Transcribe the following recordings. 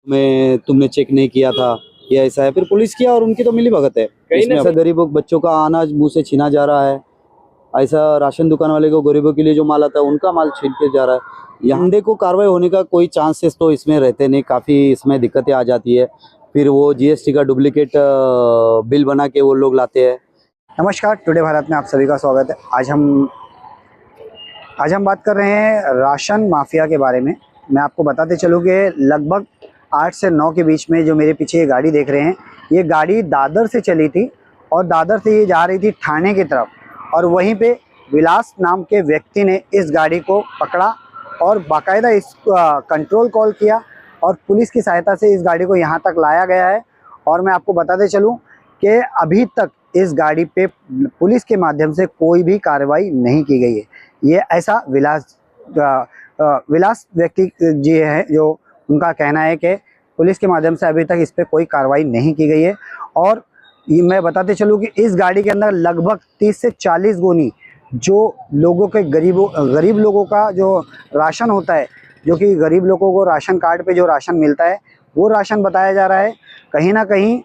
में तुमने चेक नहीं किया था, ये ऐसा है। फिर पुलिस किया और उनकी तो मिली भगत है। इसमें ऐसा गरीबों बच्चों का अनाज मुंह से छीना जा रहा है, ऐसा राशन दुकान वाले को गरीबों के लिए जो माल आता है उनका माल छीन के जा रहा है। यहाँ को कार्रवाई होने का कोई चांसेस तो इसमें रहते नहीं, काफ़ी इसमें दिक्कतें आ जाती है। फिर वो जीएसटी का डुप्लीकेट बिल बना के वो लोग लाते हैं। नमस्कार, टुडे भारत में आप सभी का स्वागत है। आज हम बात कर रहे हैं राशन माफिया के बारे में। मैं आपको बताते चलूँ कि लगभग 8 से 9 के बीच में जो मेरे पीछे ये गाड़ी देख रहे हैं, ये गाड़ी दादर से चली थी और दादर से ये जा रही थी ठाणे की तरफ, और वहीं पे विलास नाम के व्यक्ति ने इस गाड़ी को पकड़ा और बाकायदा इस कंट्रोल कॉल किया और पुलिस की सहायता से इस गाड़ी को यहाँ तक लाया गया है। और मैं आपको बताते चलूँ कि अभी तक इस गाड़ी पे पुलिस के माध्यम से कोई भी कार्रवाई नहीं की गई है। ये ऐसा विलास व्यक्ति जी है जो उनका कहना है कि पुलिस के माध्यम से अभी तक इस पे कोई कार्रवाई नहीं की गई है। और ये मैं बताते चलूँ कि इस गाड़ी के अंदर लगभग 30 से 40 गोनी जो लोगों के गरीब लोगों का जो राशन होता है, जो कि गरीब लोगों को राशन कार्ड पे जो राशन मिलता है वो राशन बताया जा रहा है। कहीं ना कहीं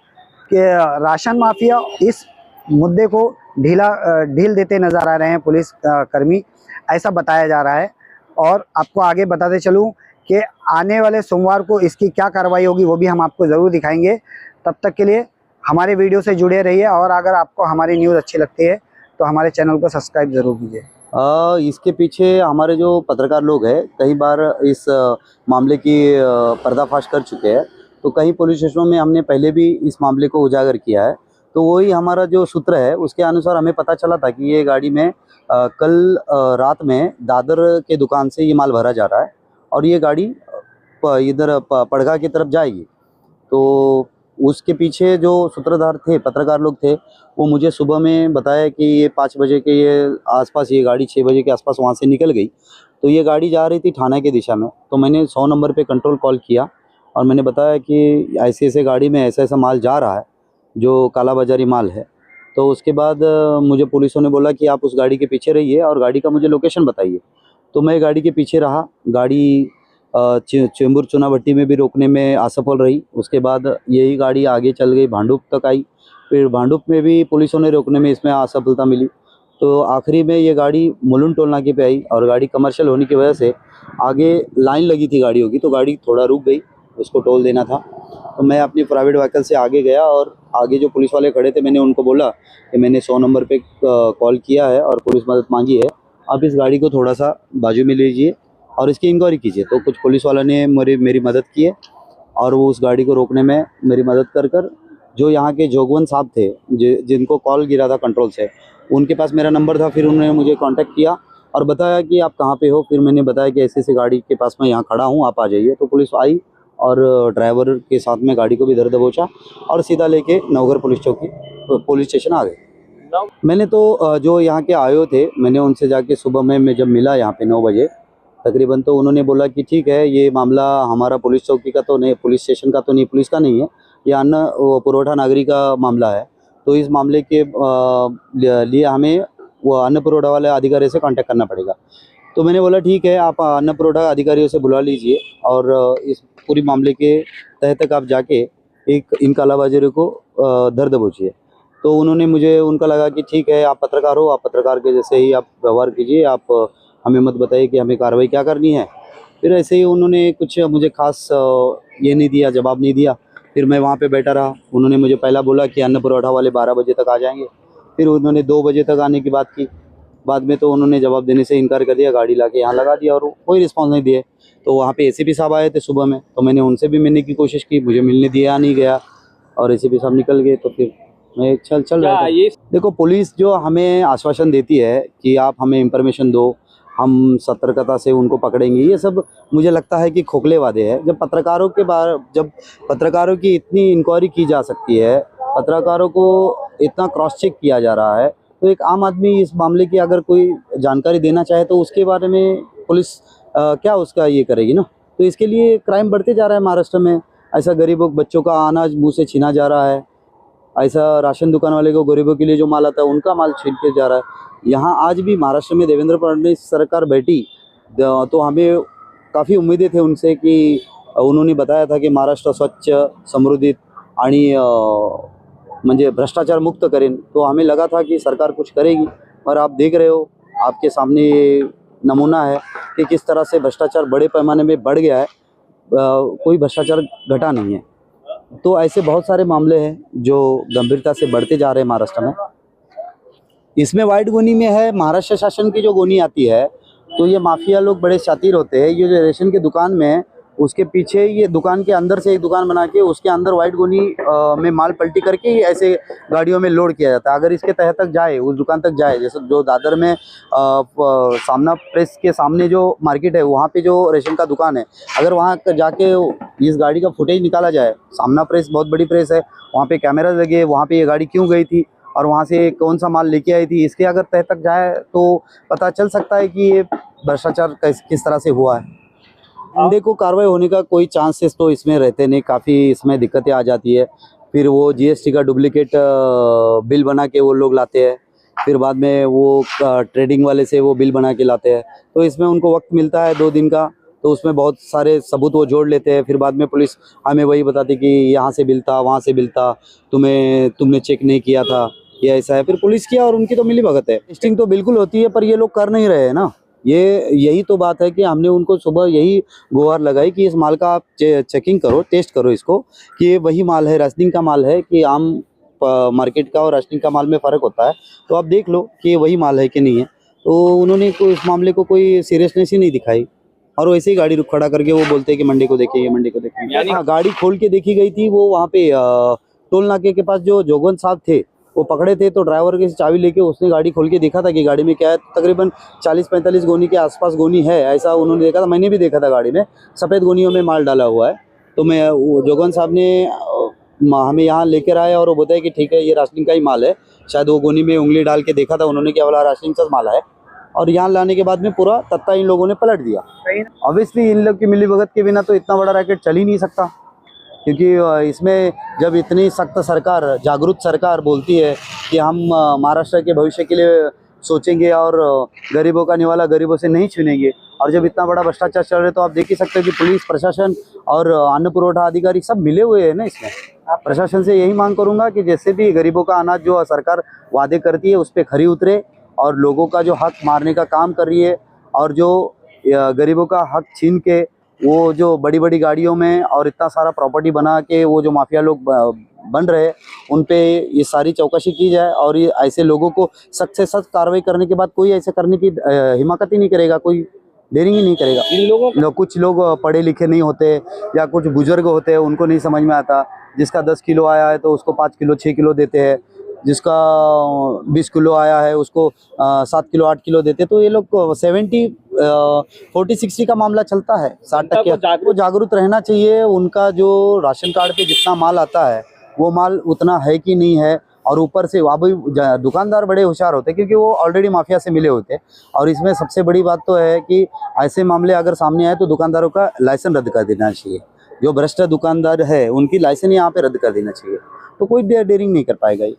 कि राशन माफिया इस मुद्दे को ढील देते नजर आ रहे हैं पुलिस कर्मी, ऐसा बताया जा रहा है। और आपको आगे बताते चलूं कि आने वाले सोमवार को इसकी क्या कार्रवाई होगी वो भी हम आपको ज़रूर दिखाएंगे। तब तक के लिए हमारे वीडियो से जुड़े रहिए, और अगर आपको हमारी न्यूज़ अच्छी लगती है तो हमारे चैनल को सब्सक्राइब ज़रूर कीजिए। इसके पीछे हमारे जो पत्रकार लोग हैं कई बार इस मामले की पर्दाफाश कर चुके हैं। तो कई पुलिस स्टेशनों में हमने पहले भी इस मामले को उजागर किया है। तो वही हमारा जो सूत्र है उसके अनुसार हमें पता चला था कि ये गाड़ी में कल रात में दादर के दुकान से ये माल भरा जा रहा है और ये गाड़ी इधर पड़गा की तरफ जाएगी। तो उसके पीछे जो सूत्रधार थे, पत्रकार लोग थे, वो मुझे सुबह में बताया कि ये 5 बजे के ये आसपास ये गाड़ी 6 बजे के आसपास वहाँ से निकल गई। तो ये गाड़ी जा रही थी ठाणे की दिशा में। तो मैंने 100 नंबर पे कंट्रोल कॉल किया और मैंने बताया कि ऐसे ऐसे गाड़ी में ऐसा ऐसा माल जा रहा है जो काला बाजारी माल है। तो उसके बाद मुझे पुलिसों ने बोला कि आप उस गाड़ी के पीछे रहिए और गाड़ी का मुझे लोकेशन बताइए। तो मैं गाड़ी के पीछे रहा। गाड़ी चेंबूर चुनाभट्टी में भी रोकने में असफल रही। उसके बाद यही गाड़ी आगे चल गई, भांडुप तक आई। फिर भांडुप में भी पुलिसों ने रोकने में इसमें असफलता मिली। तो आखिरी में ये गाड़ी मुलुंड टोल नाके पे आई और गाड़ी कमर्शियल होने की वजह से आगे लाइन लगी थी गाड़ियों की, तो गाड़ी थोड़ा रुक गई, उसको टोल देना था। तो मैं अपनी प्राइवेट व्हीकल से आगे गया और आगे जो पुलिस वाले खड़े थे मैंने उनको बोला कि मैंने 100 नंबर पे कॉल किया है और पुलिस मदद मांगी है, आप इस गाड़ी को थोड़ा सा बाजू में लीजिए और इसकी इंक्वायरी कीजिए। तो कुछ पुलिस वालों ने मेरी मदद की है और वो उस गाड़ी को रोकने में मेरी मदद कर जो यहाँ के जोगवंत साहब थे जिनको कॉल गिरा था कंट्रोल से, उनके पास मेरा नंबर था। फिर उन्होंने मुझे कांटेक्ट किया और बताया कि आप कहाँ पे हो। फिर मैंने बताया कि ऐसे ऐसे गाड़ी के पास मैं यहाँ खड़ा हूँ, आप आ जाइए। तो पुलिस आई और ड्राइवर के साथ में गाड़ी को भी इधर दबोचा और सीधा लेके नवघर पुलिस स्टेशन आ गए। मैंने तो जो यहाँ के आयो थे मैंने उनसे जाके सुबह में मैं जब मिला यहाँ पे 9 बजे तकरीबन, तो उन्होंने बोला कि ठीक है, ये मामला हमारा पुलिस चौकी का तो नहीं, पुलिस स्टेशन का तो नहीं, पुलिस का नहीं है, ये अन्न पुरवठा नागरी का मामला है। तो इस मामले के लिए हमें वो अन्न पुरवठा वाले अधिकारी से कांटेक्ट करना पड़ेगा। तो मैंने बोला ठीक है, आप अन्न पुरवठा अधिकारियों से बुला लीजिए और इस पूरी मामले के तह तक आप जाके इन कालाबाजारी को धर दबोचिए। तो उन्होंने मुझे उनका लगा कि ठीक है, आप पत्रकार हो, आप पत्रकार के जैसे ही आप व्यवहार कीजिए, आप हमें मत बताइए कि हमें कार्रवाई क्या करनी है। फिर ऐसे ही उन्होंने कुछ मुझे खास ये नहीं दिया, जवाब नहीं दिया। फिर मैं वहाँ पे बैठा रहा। उन्होंने मुझे पहला बोला कि अन्न पुरवठा वाले 12 बजे तक आ जाएंगे। फिर उन्होंने 2 बजे तक आने की बात की। बाद में तो उन्होंने जवाब देने से इनकार कर दिया, गाड़ी ला के यहाँ लगा दिया और कोई रिस्पॉन्स नहीं दिए। तो वहाँ पे एसीपी साहब आए थे सुबह में, तो मैंने उनसे भी मिलने की कोशिश की, मुझे मिलने दिया नहीं गया और एसीपी साहब निकल गए। तो फिर मैं चल रहा था। देखो, पुलिस जो हमें आश्वासन देती है कि आप हमें इंफॉर्मेशन दो, हम सतर्कता से उनको पकड़ेंगे, ये सब मुझे लगता है कि खोखले वादे हैं। जब पत्रकारों की इतनी इंक्वायरी की जा सकती है, पत्रकारों को इतना क्रॉस चेक किया जा रहा है, तो एक आम आदमी इस मामले की अगर कोई जानकारी देना चाहे तो उसके बारे में पुलिस क्या उसका ये करेगी ना। तो इसके लिए क्राइम बढ़ते जा रहा है महाराष्ट्र में। ऐसा गरीबों बच्चों का अनाज मुँह से छीना जा रहा है, ऐसा राशन दुकान वाले को गरीबों के लिए जो माल आता है उनका माल छीन के जा रहा है। यहाँ आज भी महाराष्ट्र में देवेंद्र फडणवीस सरकार बैठी तो हमें काफ़ी उम्मीदें थे उनसे कि उन्होंने बताया था की महाराष्ट्र स्वच्छ समृद्धित आणि म्हणजे भ्रष्टाचार मुक्त करें, तो हमें लगा था कि सरकार कुछ करेगी, और आप देख रहे हो, आपके सामने नमूना है कि किस तरह से भ्रष्टाचार बड़े पैमाने में बढ़ गया है, कोई भ्रष्टाचार घटा नहीं है। तो ऐसे बहुत सारे मामले हैं जो गंभीरता से बढ़ते जा रहे हैं महाराष्ट्र में। इसमें वाइट गोनी में है, महाराष्ट्र शासन की जो गोनी आती है, तो ये माफिया लोग बड़े शातिर होते हैं। ये जो रेशन की दुकान में है, उसके पीछे ये दुकान के अंदर से एक दुकान बना के उसके अंदर वाइट गोनी में माल पलटी करके ऐसे गाड़ियों में लोड किया जाता है। अगर इसके तह तक जाए, उस दुकान तक जाए, जैसे जो दादर में सामना प्रेस के सामने जो मार्केट है, वहाँ पे जो रेशन का दुकान है, अगर वहाँ जाके इस गाड़ी का फुटेज निकाला जाए, सामना प्रेस बहुत बड़ी प्रेस है, वहाँ पे कैमरा लगे, वहाँ पे ये गाड़ी क्यों गई थी और वहाँ से कौन सा माल लेके आई थी, इसके अगर तह तक जाए तो पता चल सकता है कि ये भ्रष्टाचार किस तरह से हुआ है। देखो, कार्रवाई होने का कोई चांसेस तो इसमें रहते नहीं, काफ़ी इसमें दिक्कतें आ जाती है। फिर वो जीएसटी का डुप्लीकेट बिल बना के वो लोग लाते हैं, फिर बाद में वो ट्रेडिंग वाले से वो बिल बना के लाते हैं, तो इसमें उनको वक्त मिलता है 2 दिन का, तो उसमें बहुत सारे सबूत वो जोड़ लेते हैं। फिर बाद में पुलिस हमें वही बताती कि यहाँ से बिल था, वहाँ से बिल था, तुमने चेक नहीं किया था, ये ऐसा है। फिर पुलिस की और उनकी तो मिली भगत है। टेस्टिंग तो बिल्कुल होती है, पर ये लोग कर नहीं रहे हैं ना। यही तो बात है कि हमने उनको सुबह यही गुहार लगाई कि इस माल का आप चेकिंग करो, टेस्ट करो इसको, कि ये वही माल है, राशनिंग का माल है, कि आम मार्केट का और राशनिंग का माल में फ़र्क होता है, तो आप देख लो कि ये वही माल है कि नहीं है। तो उन्होंने इस मामले को कोई सीरियसनेस ही नहीं दिखाई, और वैसे ही गाड़ी रुक खड़ा करके वो बोलते हैं कि मंडी को देखिए, मंडी को देखिए। हाँ, गाड़ी खोल के देखी गई थी, वो वहाँ पे टोल नाके के पास जो जोगवंत साहब थे वो पकड़े थे, तो ड्राइवर की चाबी लेके उसने गाड़ी खोल के देखा था कि गाड़ी में क्या है। तकरीबन 40-45 गोनी के आसपास गोनी है, ऐसा उन्होंने देखा था। मैंने भी देखा था, गाड़ी में सफ़ेद गोनियों में माल डाला हुआ है। तो मैं जोगवंत साहब ने हमें यहाँ लेकर आए और वो बताया कि ठीक है, ये राशनिंग का ही माल है। शायद वो गोनी में उंगली डाल के देखा था उन्होंने कि वाला राशनिंग का माल है, और यहाँ लाने के बाद में पूरा तत्ता इन लोगों ने पलट दिया। ऑब्वियसली इन लोग की मिलीभगत के बिना तो इतना बड़ा रैकेट चल ही नहीं सकता, क्योंकि इसमें जब इतनी सख्त सरकार, जागरूक सरकार बोलती है कि हम महाराष्ट्र के भविष्य के लिए सोचेंगे और गरीबों का निवाला गरीबों से नहीं छीनेंगे, और जब इतना बड़ा भ्रष्टाचार चल रहा है, तो आप देख ही सकते हो कि पुलिस प्रशासन और अन्न पुरवठा अधिकारी सब मिले हुए हैं ना इसमें। प्रशासन से यही मांग करूंगा कि जैसे भी गरीबों का अनाज जो सरकार वादे करती है उस पर खरी उतरे, और लोगों का जो हक मारने का काम कर रही है, और जो गरीबों का हक छीन के वो जो बड़ी बड़ी गाड़ियों में और इतना सारा प्रॉपर्टी बना के वो जो माफिया लोग बन रहे हैं, उन पे ये सारी चौकसी की जाए, और ये ऐसे लोगों को सख्त से सख्त कार्रवाई करने के बाद कोई ऐसे करने की हिम्मत ही नहीं करेगा, कोई डेयरिंग ही नहीं करेगा। इन लोगों कुछ लोग पढ़े लिखे नहीं होते, या कुछ बुजुर्ग होते हैं, उनको नहीं समझ में आता। जिसका 10 किलो आया है तो उसको 5 किलो 6 किलो देते हैं, जिसका 20 किलो आया है उसको 7 किलो 8 किलो देते। तो ये लोग 40-60 का मामला चलता है, 60% को जागरूक रहना चाहिए। उनका जो राशन कार्ड पे जितना माल आता है वो माल उतना है कि नहीं है, और ऊपर से अभी दुकानदार बड़े होशियार होते हैं, क्योंकि वो ऑलरेडी माफिया से मिले होते हैं। और इसमें सबसे बड़ी बात तो है कि ऐसे मामले अगर सामने आए तो दुकानदारों का लाइसेंस रद्द कर देना चाहिए। जो भ्रष्ट दुकानदार है उनकी लाइसेंस यहाँ पे रद्द कर देना चाहिए, तो कोई डेयरिंग नहीं कर पाएगा ये।